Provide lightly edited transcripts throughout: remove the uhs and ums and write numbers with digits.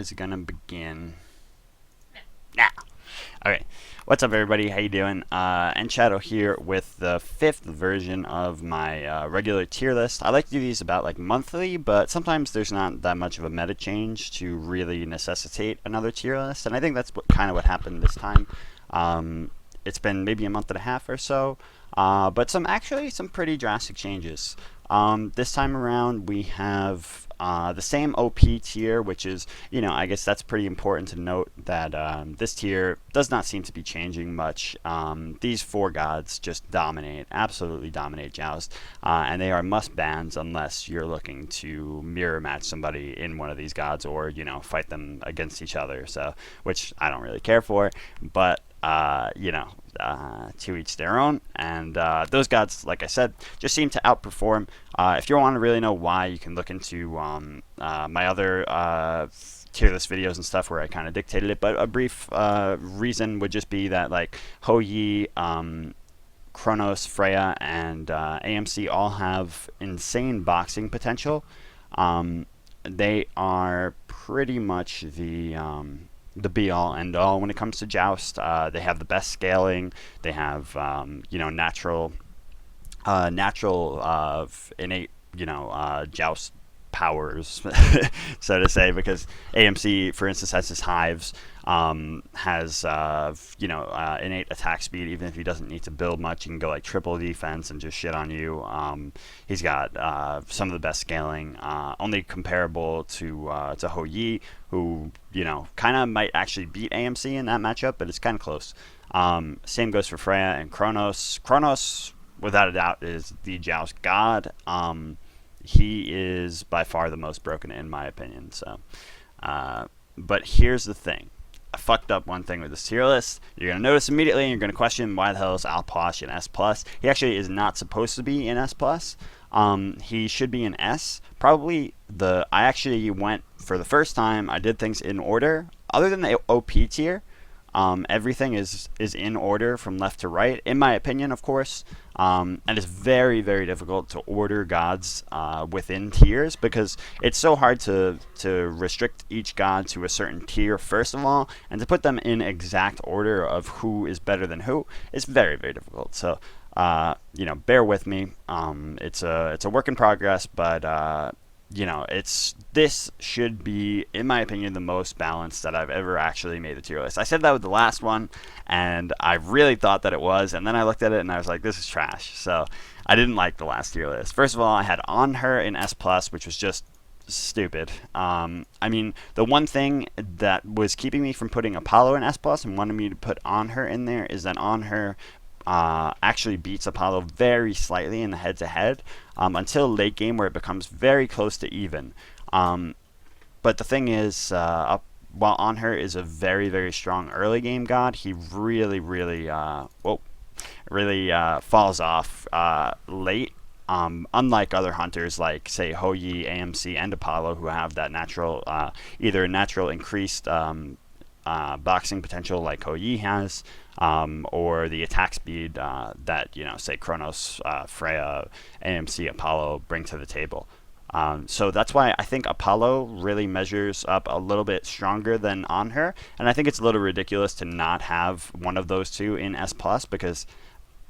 is gonna begin now. Okay, what's up, everybody? How you doing? Nshadow here with the 5th version of my regular tier list. I like to do these about like monthly, but sometimes there's not that much of a meta change to really necessitate another tier list, and I think that's kind of what happened this time. It's been maybe a month and a half or so, but some pretty drastic changes. This time around we have the same OP tier, which is, I guess that's pretty important to note that this tier does not seem to be changing much. These 4 gods just absolutely dominate Joust, and they are must bans unless you're looking to mirror match somebody in one of these gods or, fight them against each other, so, which I don't really care for, but to each their own, and those gods, like I said, just seem to outperform. If you want to really know why, you can look into my other tier list videos and stuff where I kind of dictated it, but a brief reason would just be that like Hou Yi, Kronos, Freya, and AMC all have insane boxing potential. They are pretty much the be-all, end-all when it comes to Joust. They have the best scaling. They have, natural, innate, Joust powers, so to say, because AMC, for instance, has his hives, has innate attack speed. Even if he doesn't need to build much, he can go like triple defense and just shit on you. He's got some of the best scaling, only comparable to Hou Yi, who kind of might actually beat AMC in that matchup, but it's kind of close. Same goes for Freya and Kronos. Kronos, without a doubt, is the Joust god. He is by far the most broken in my opinion. So, but here's the thing. I fucked up one thing with this tier list. You're going to notice immediately, and you're going to question why the hell is Alposh in S+. He actually is not supposed to be in S+. He should be in S. Probably I actually went, for the first time, I did things in order. Other than the OP tier, everything is in order from left to right, in my opinion, of course. And it's very, very difficult to order gods within tiers, because it's so hard to restrict each god to a certain tier, first of all, and to put them in exact order of who is better than who. It's very, very difficult. So, bear with me. It's a work in progress, but this should be, in my opinion, the most balanced that I've ever actually made a tier list. I said that with the last one, and I really thought that it was, and then I looked at it and I was like, this is trash. So I didn't like the last tier list. First of all, I had On Her in S+, which was just stupid. The one thing that was keeping me from putting Apollo in S+, and wanted me to put On Her in there, is that On Her actually beats Apollo very slightly in the head-to-head until late game, where it becomes very close to even. But the thing is, while On Her is a very, very strong early game god, he really, really, falls off late. Unlike other hunters like, say, Hou Yi, AMC, and Apollo, who have that natural, either natural increased boxing potential like Hou Yi has, or the attack speed that, say, Kronos, Freya, AMC, Apollo bring to the table. So that's why I think Apollo really measures up a little bit stronger than On Her, and I think it's a little ridiculous to not have one of those two in S+, because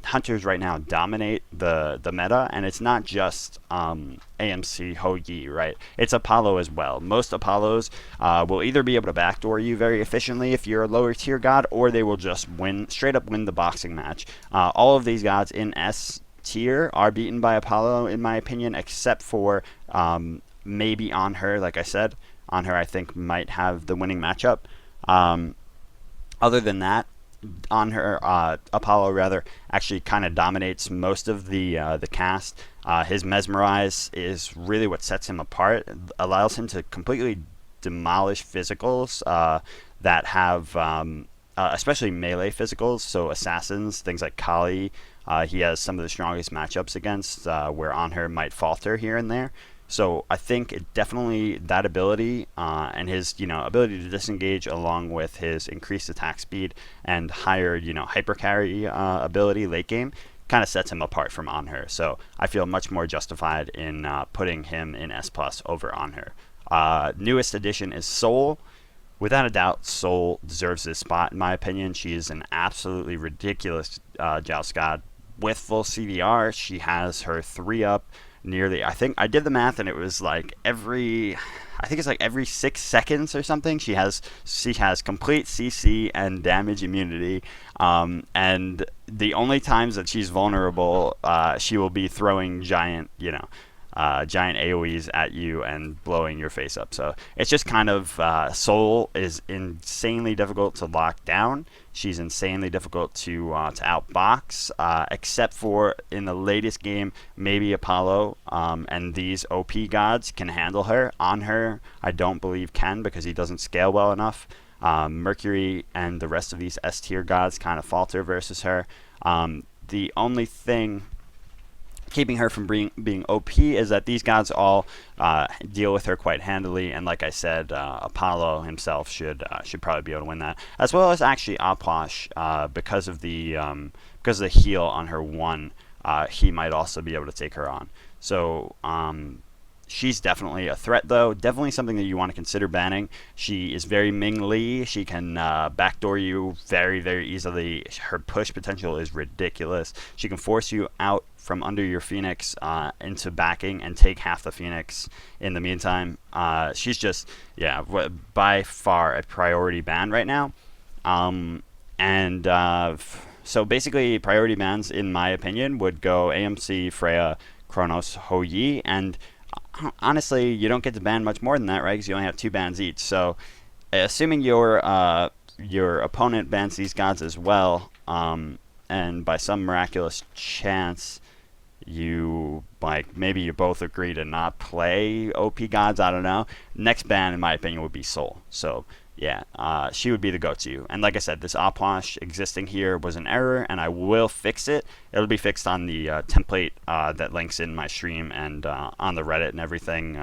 hunters right now dominate the meta, and it's not just AMC, Hou Yi, right? It's Apollo as well. Most Apollos will either be able to backdoor you very efficiently if you're a lower tier god, or they will just straight up win the boxing match. All of these gods in S tier are beaten by Apollo, in my opinion, except for maybe On Her. Like I said, On Her I think might have the winning matchup. Other than that, On Her, Apollo rather, actually kind of dominates most of the cast. His Mesmerize is really what sets him apart. It allows him to completely demolish physicals that have, especially melee physicals, so assassins, things like Kali. He has some of the strongest matchups against, where On Her might falter here and there. So I think definitely that ability and his ability to disengage, along with his increased attack speed and higher hyper carry ability late game, kind of sets him apart from On Her. So I feel much more justified in putting him in S+ over On Her. Newest addition is Soul. without a doubt, Soul deserves this spot in my opinion. She is an absolutely ridiculous Joust god. With full CDR, she has her 3-up nearly, I think I did the math and it was like I think it's like every 6 seconds or something. She has complete CC and damage immunity, and the only times that she's vulnerable, she will be throwing giant giant AoEs at you and blowing your face up. So it's just kind of Soul is insanely difficult to lock down. She's insanely difficult to outbox, except for in the latest game, maybe Apollo, and these OP gods can handle her. On her, I don't believe Ken, because he doesn't scale well enough. Mercury and the rest of these S tier gods kind of falter versus her. The only thing keeping her from being OP is that these gods all deal with her quite handily, and like I said, Apollo himself should probably be able to win that, as well as actually Apwash, because of the heal on her 1. He might also be able to take her on. So she's definitely a threat, though. Definitely something that you want to consider banning. She is very Ming Li. She can backdoor you very, very easily. Her push potential is ridiculous. She can force you out from under your Phoenix into backing and take half the Phoenix in the meantime. She's just, yeah, by far a priority ban right now. So basically, priority bans, in my opinion, would go AMC, Freya, Kronos, Hou Yi, and honestly, you don't get to ban much more than that, right? Because you only have 2 bans each. So, assuming your opponent bans these gods as well, and by some miraculous chance, maybe you both agree to not play OP gods, I don't know. Next ban, in my opinion, would be Soul. So, yeah, she would be the go-to. And like I said, this Apwash existing here was an error, and I will fix it. It'll be fixed on the template that links in my stream and on the Reddit and everything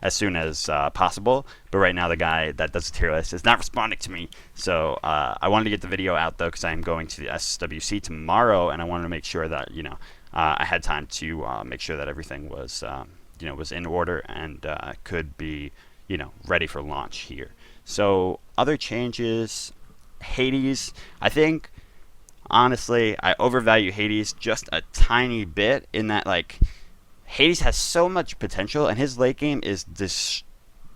as soon as possible. But right now, the guy that does the tier list is not responding to me. So I wanted to get the video out, though, because I'm going to the SWC tomorrow, and I wanted to make sure that, I had time to make sure that everything was, was in order and could be, ready for launch here. So other changes, Hades, I think, honestly, I overvalue Hades just a tiny bit in that, Hades has so much potential, and his late game is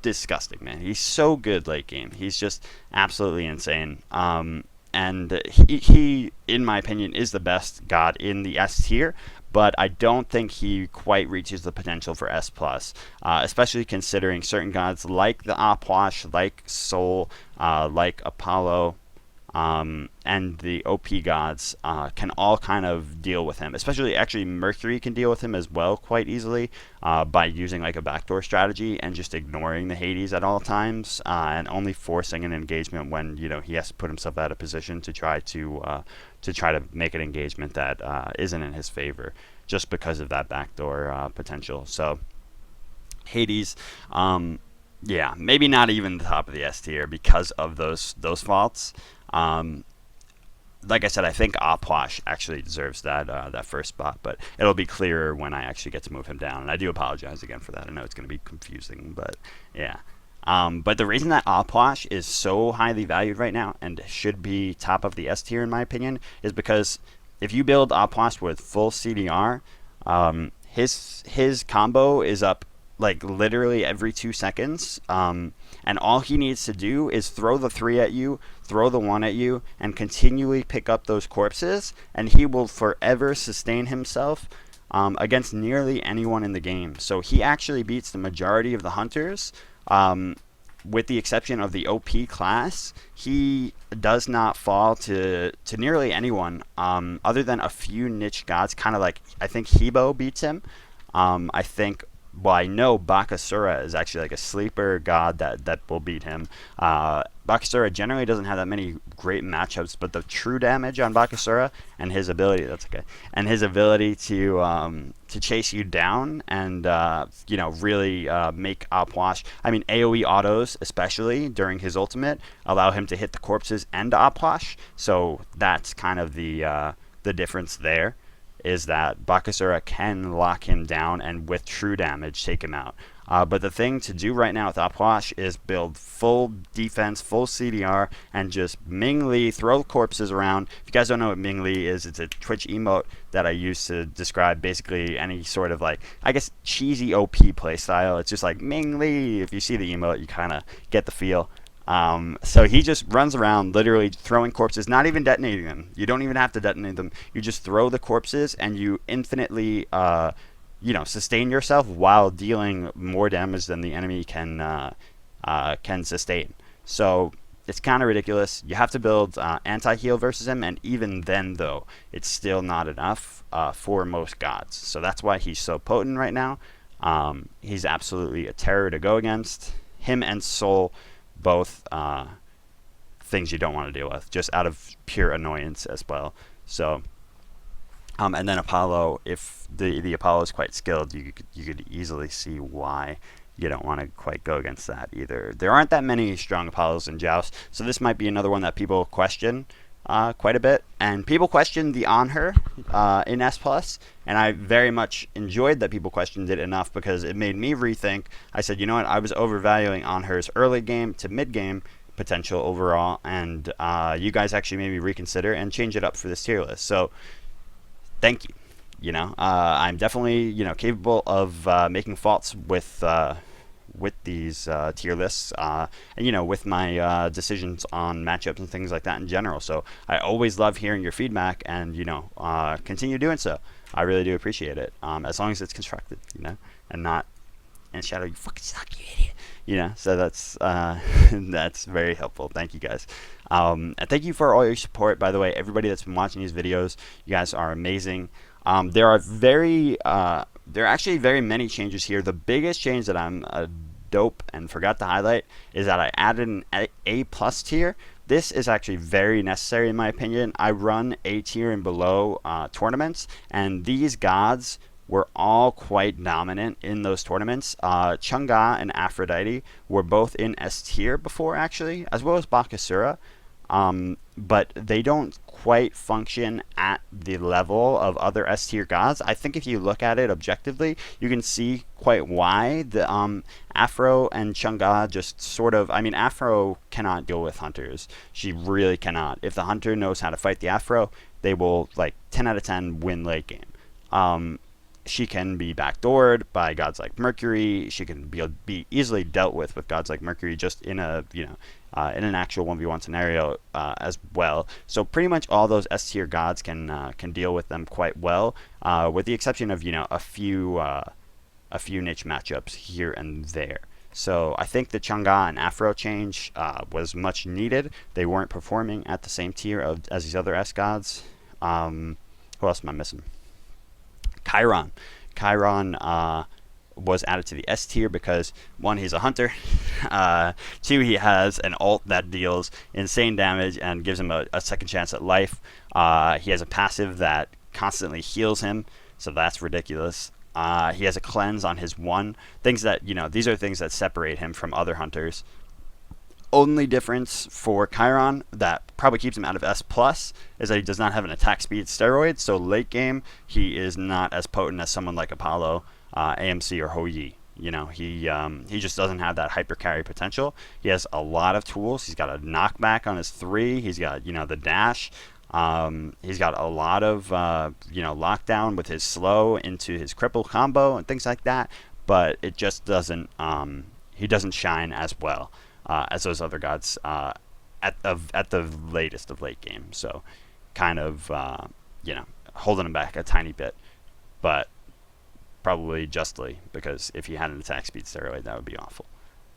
disgusting, man. He's so good late game. He's just absolutely insane. And he, in my opinion, is the best god in the S tier, but I don't think he quite reaches the potential for S+, especially considering certain gods like the Apwash, like Soul, like Apollo, and the OP gods can all kind of deal with him. Especially, actually, Mercury can deal with him as well quite easily by using a backdoor strategy and just ignoring the Hades at all times and only forcing an engagement when he has to put himself out of position to try to make an engagement that isn't in his favor, just because of that backdoor potential. So Hades, yeah, maybe not even the top of the S tier because of those faults. Like I said, I think Apwash actually deserves that first spot, but it'll be clearer when I actually get to move him down. And I do apologize again for that. I know it's going to be confusing, but yeah. But the reason that Apwash is so highly valued right now and should be top of the S tier in my opinion is because if you build Apwash with full CDR, his combo is up literally every 2 seconds, and all he needs to do is throw the 3 at you, throw the 1 at you, and continually pick up those corpses, and he will forever sustain himself against nearly anyone in the game. So he actually beats the majority of the hunters, with the exception of the OP class. He does not fall to nearly anyone other than a few niche gods, kind of I think Hebo beats him. I know Bakasura is actually a sleeper god that will beat him. Bakasura generally doesn't have that many great matchups, but the true damage on Bakasura and his ability to chase you down and really make Apwash. I mean, AoE autos, especially during his ultimate, allow him to hit the corpses and Apwash. So that's kind of the difference there, is that Bakasura can lock him down and with true damage take him out. But the thing to do right now with Upwash is build full defense, full CDR, and just Ming Lee, throw corpses around. If you guys don't know what Ming Lee is, it's a Twitch emote that I use to describe basically any sort of, like, I guess, cheesy OP playstyle. It's just like Ming Lee. If you see the emote, you kind of get the feel. So he just runs around literally throwing corpses, not even detonating them. You don't even have to detonate them. You just throw the corpses and you infinitely, sustain yourself while dealing more damage than the enemy can sustain. So it's kind of ridiculous. You have to build anti-heal versus him, and even then, though, it's still not enough for most gods. So that's why he's so potent right now. He's absolutely a terror to go against. Him and Soul, both things you don't want to deal with, just out of pure annoyance as well. So, and then Apollo, if the Apollo is quite skilled, you could easily see why you don't want to quite go against that either. There aren't that many strong Apollos in Joust, so this might be another one that people question quite a bit. And people questioned the On Her in S+, and I very much enjoyed that people questioned it enough, because it made me rethink. I said, you know what, I was overvaluing On Her's early game to mid game potential overall, and you guys actually made me reconsider and change it up for this tier list. So thank you. I'm definitely capable of making faults with these tier lists, and with my decisions on matchups and things like that in general. So I always love hearing your feedback, and continue doing so. I really do appreciate it, as long as it's constructive, and not Nshadow, you fucking suck, you idiot. So that's that's very helpful. Thank you guys, and thank you for all your support. By the way, everybody that's been watching these videos, you guys are amazing. There are actually very many changes here. The biggest change that I'm dope and forgot to highlight is that I added an A+ tier. This is actually very necessary in my opinion. I run A tier and below tournaments, and these gods were all quite dominant in those tournaments. Chang'e and Aphrodite were both in S tier before, actually, as well as Bakasura. But they don't quite function at the level of other S tier gods. I think if you look at it objectively, you can see quite why the Afro and Chang'e just sort of, Afro cannot deal with hunters. She really cannot. If the hunter knows how to fight the Afro, they will, like, 10 out of 10 win late game. She can be backdoored by gods like Mercury. She can be easily dealt with gods like Mercury, just in a in an actual 1v1 scenario as well. So pretty much all those S tier gods can deal with them quite well, with the exception of a few niche matchups here and there. So I think the Chang'e and Afro change was much needed. They weren't performing at the same tier as these other S gods. Who else am I missing? Chiron. Chiron was added to the S tier because, one, he's a hunter. Two, he has an ult that deals insane damage and gives him a second chance at life. He has a passive that constantly heals him, so that's ridiculous. He has a cleanse on his 1. Things that, these are things that separate him from other hunters. Only difference for Chiron that probably keeps him out of S+ is that he does not have an attack speed steroid, so late game he is not as potent as someone like Apollo, AMC, or Hou Yi. He just doesn't have that hyper carry potential. He has a lot of tools. He's got a knockback on his 3. He's got the dash. He's got a lot of lockdown with his slow into his cripple combo and things like that. But it just doesn't. He doesn't shine as well as those other gods at the latest of late game. So kind of holding him back a tiny bit, but probably justly, because if he had an attack speed steroid, that would be awful.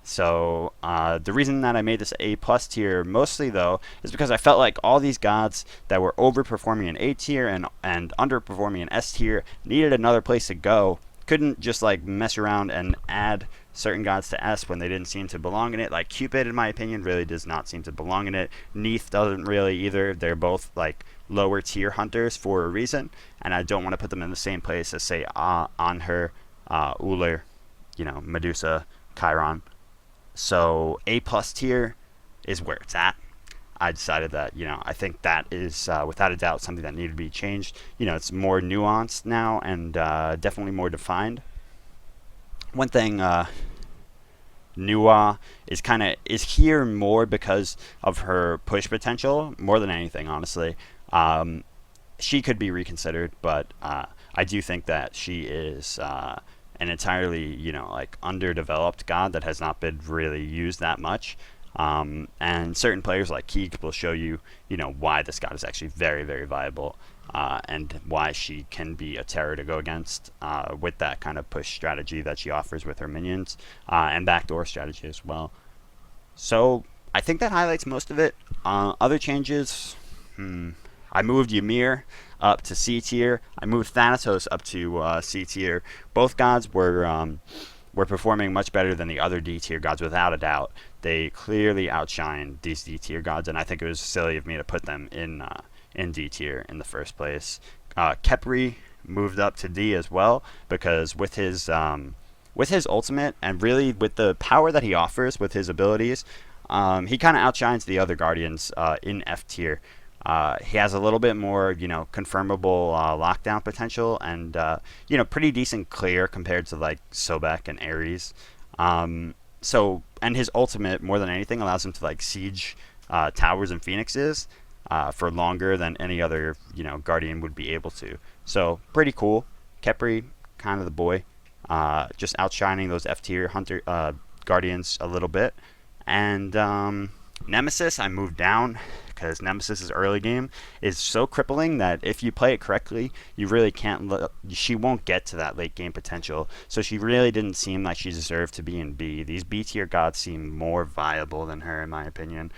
So the reason that I made this A+ tier mostly, though, is because I felt like all these gods that were overperforming in A tier and underperforming in S tier needed another place to go. Couldn't just like mess around and add certain gods to S when they didn't seem to belong in it. Like Cupid, in my opinion, really does not seem to belong in it. Neith doesn't really either. They're both like lower tier hunters for a reason, and I don't want to put them in the same place as, say, On Her, Uller, Medusa, Chiron. So A+ tier is where it's at. I decided that, I think that is without a doubt something that needed to be changed. It's more nuanced now and definitely more defined. One thing, Nua is here more because of her push potential more than anything, honestly. Um, she could be reconsidered, but I do think that she is an entirely, like underdeveloped god that has not been really used that much. And certain players like Keeg will show you, why this god is actually very, very viable, and why she can be a terror to go against with that kind of push strategy that she offers with her minions, and backdoor strategy as well. So I think that highlights most of it. Other changes, I moved Ymir up to C tier. I moved Thanatos up to C tier. Both gods were performing much better than the other D tier gods, without a doubt. They clearly outshine these D tier gods, and I think it was silly of me to put them in D tier in the first place. Khepri moved up to D as well, because with his ultimate and really with the power that he offers with his abilities, he kind of outshines the other guardians in F tier. He has a little bit more, confirmable lockdown potential, and pretty decent clear compared to like Sobek and Ares. And his ultimate, more than anything, allows him to like siege towers and phoenixes for longer than any other guardian would be able to. So pretty cool. Khepri, kind of the boy, just outshining those F tier hunter guardians a little bit. And Nemesis, I moved down because Nemesis's early game is so crippling that if you play it correctly, you really can't. She won't get to that late game potential. So she really didn't seem like she deserved to be in B. These B tier gods seem more viable than her, in my opinion.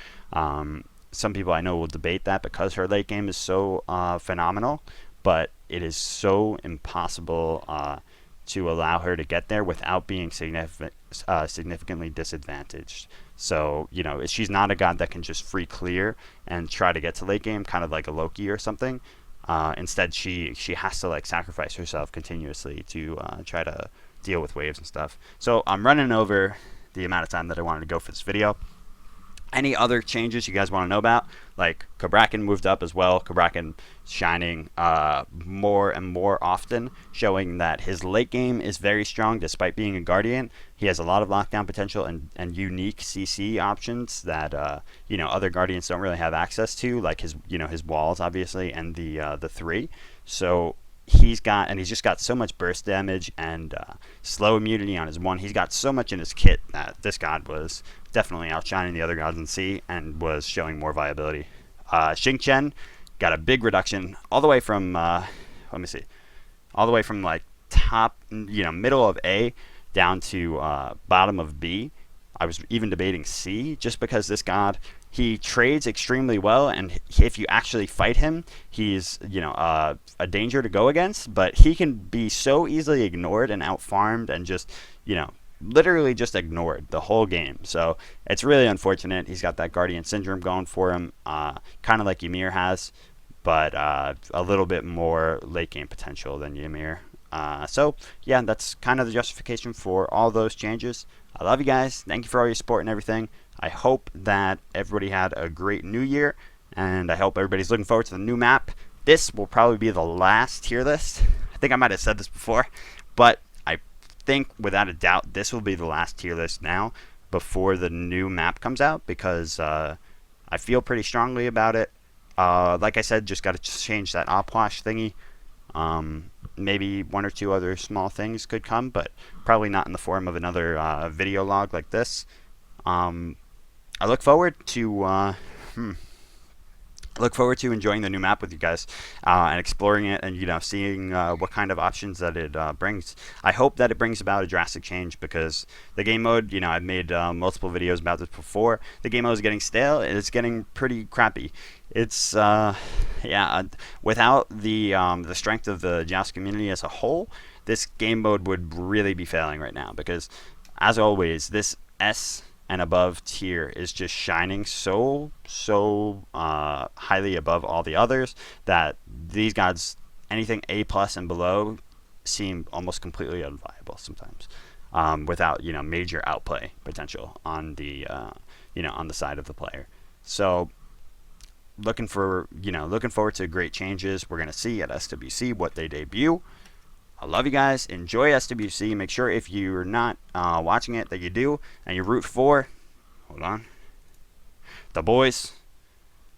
Some people I know will debate that because her late game is so phenomenal, but it is so impossible to allow her to get there without being significantly disadvantaged. So, she's not a god that can just free clear and try to get to late game, kind of like a Loki or something. Instead, she has to like sacrifice herself continuously to try to deal with waves and stuff. So I'm running over the amount of time that I wanted to go for this video. Any other changes you guys want to know about? Like Cabrakan moved up as well. Cabrakan shining more and more often, showing that his late game is very strong despite being a guardian. He has a lot of lockdown potential and unique CC options that other guardians don't really have access to, like his walls obviously and the 3. So he's just got so much burst damage and slow immunity on his 1. He's got so much in his kit that this god was definitely outshining the other gods in C and was showing more viability. Xingqian got a big reduction all the way from all the way from like top, middle of A down to bottom of B. I was even debating C, just because this god, he trades extremely well, and if you actually fight him, he's a danger to go against, but he can be so easily ignored and outfarmed and just literally just ignored the whole game. So it's really unfortunate. He's got that guardian syndrome going for him, kind of like Ymir has, but a little bit more late game potential than Ymir. So yeah, that's kind of the justification for all those changes. I love you guys. Thank you for all your support and everything. I hope that everybody had a great new year, and I hope everybody's looking forward to the new map. This will probably be the last tier list. I think I might have said this before, but I think without a doubt this will be the last tier list now before the new map comes out, because I feel pretty strongly about it. Like I said, just got to change that opwash thingy. Maybe one or two other small things could come, but probably not in the form of another video log like this. I look forward to enjoying the new map with you guys and exploring it, and seeing what kind of options that it brings. I hope that it brings about a drastic change, because the game mode, I've made multiple videos about this before. The game mode is getting stale, and it's getting pretty crappy. It's without the strength of the Joust community as a whole, this game mode would really be failing right now, because as always, this S and above tier is just shining so highly above all the others that these gods, anything A plus and below, seem almost completely unviable sometimes, without major outplay potential on the on the side of the player. So looking forward to great changes. We're going to see at SWC what they debut. I love you guys. Enjoy SWC. Make sure if you're not watching it that you do, and you root for, hold on, the boys.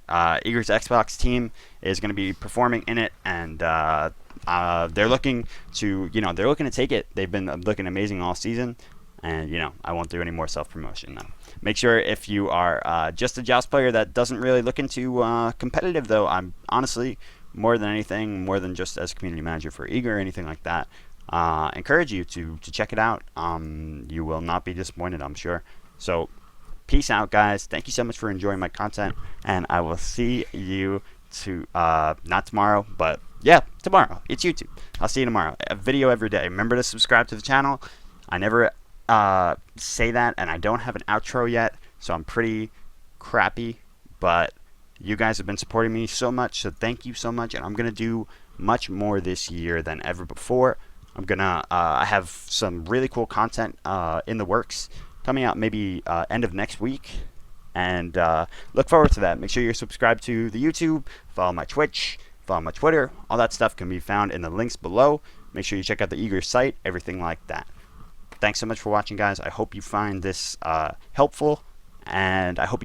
Eager's Xbox team is going to be performing in it, and they're looking to, they're looking to take it. They've been looking amazing all season, and I won't do any more self-promotion though. Make sure if you are just a Joust player that doesn't really look into competitive though, I'm honestly, more than anything, more than just as community manager for Eager or anything like that, encourage you to check it out. You will not be disappointed, I'm sure. So peace out, guys. Thank you so much for enjoying my content, and I will see you not tomorrow, but yeah, tomorrow. It's YouTube. I'll see you tomorrow. A video every day. Remember to subscribe to the channel. I never say that, and I don't have an outro yet, so I'm pretty crappy, but you guys have been supporting me so much, so thank you so much, and I'm gonna do much more this year than ever before. I'm gonna I have some really cool content in the works coming out maybe end of next week, and look forward to that. Make sure you're subscribed to the YouTube, follow my Twitch, follow my Twitter. All that stuff can be found in the links below. Make sure you check out the Eager site, everything like that. Thanks so much for watching, guys. I hope you find this helpful, and I hope